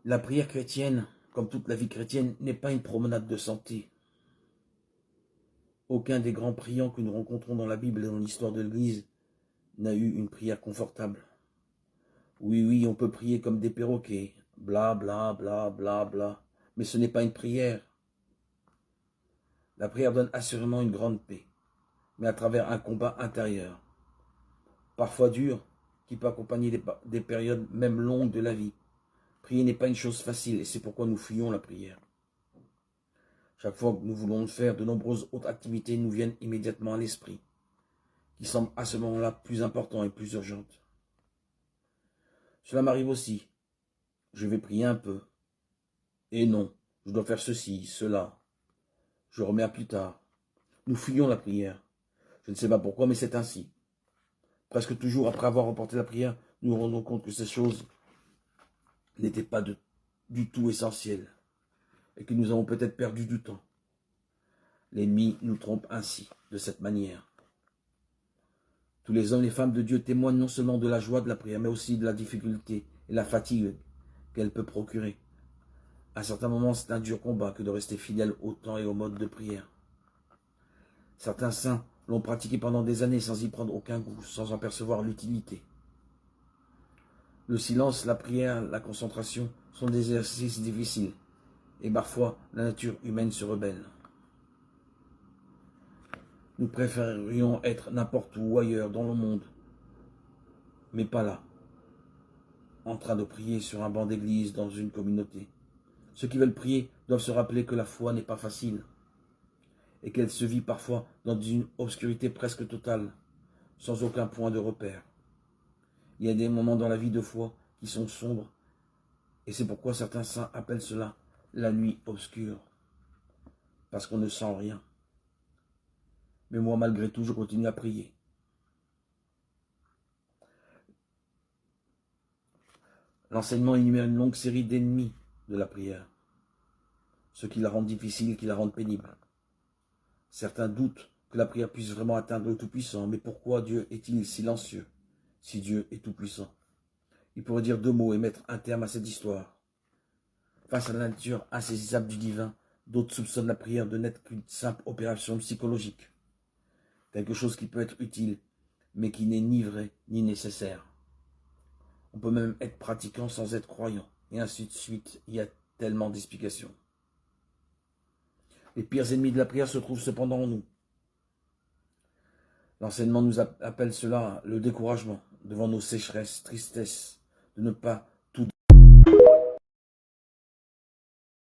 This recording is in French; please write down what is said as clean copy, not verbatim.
La prière chrétienne, comme toute la vie chrétienne, n'est pas une promenade de santé. Aucun des grands priants que nous rencontrons dans la Bible et dans l'histoire de l'Église n'a eu une prière confortable. Oui, oui, on peut prier comme des perroquets, bla bla bla bla bla, mais ce n'est pas une prière. La prière donne assurément une grande paix, mais à travers un combat intérieur, parfois dur, qui peut accompagner des périodes même longues de la vie. Prier n'est pas une chose facile et c'est pourquoi nous fuyons la prière. Chaque fois que nous voulons le faire, de nombreuses autres activités nous viennent immédiatement à l'esprit, qui semblent à ce moment-là plus importantes et plus urgentes. Cela m'arrive aussi. Je vais prier un peu. Et non, je dois faire ceci, cela. Je remets à plus tard. Nous fuyons la prière. Je ne sais pas pourquoi, mais c'est ainsi. Presque toujours après avoir remporté la prière, nous nous rendons compte que ces choses n'étaient pas du tout essentielles et que nous avons peut-être perdu du temps. L'ennemi nous trompe ainsi, de cette manière. Tous les hommes et les femmes de Dieu témoignent non seulement de la joie de la prière, mais aussi de la difficulté et la fatigue qu'elle peut procurer. À certains moments, c'est un dur combat que de rester fidèle au temps et au mode de prière. Certains saints l'ont pratiqué pendant des années sans y prendre aucun goût, sans en percevoir l'utilité. Le silence, la prière, la concentration sont des exercices difficiles, et parfois la nature humaine se rebelle. Nous préférerions être n'importe où ailleurs dans le monde, mais pas là, en train de prier sur un banc d'église dans une communauté. Ceux qui veulent prier doivent se rappeler que la foi n'est pas facile, et qu'elle se vit parfois dans une obscurité presque totale, sans aucun point de repère. Il y a des moments dans la vie de foi qui sont sombres, et c'est pourquoi certains saints appellent cela la nuit obscure, parce qu'on ne sent rien. Mais moi, malgré tout, je continue à prier. L'enseignement énumère une longue série d'ennemis de la prière, ceux qui la rendent difficile, qui la rendent pénible. Certains doutent que la prière puisse vraiment atteindre le Tout-Puissant, mais pourquoi Dieu est-il silencieux, si Dieu est Tout-Puissant? Il pourrait dire 2 mots et mettre un terme à cette histoire. Face à la nature insaisissable du divin, d'autres soupçonnent la prière de n'être qu'une simple opération psychologique, quelque chose qui peut être utile, mais qui n'est ni vrai ni nécessaire. On peut même être pratiquant sans être croyant, et ainsi de suite. Il y a tellement d'explications. Les pires ennemis de la prière se trouvent cependant en nous. L'enseignement nous appelle cela le découragement devant nos sécheresses, tristesses, de ne pas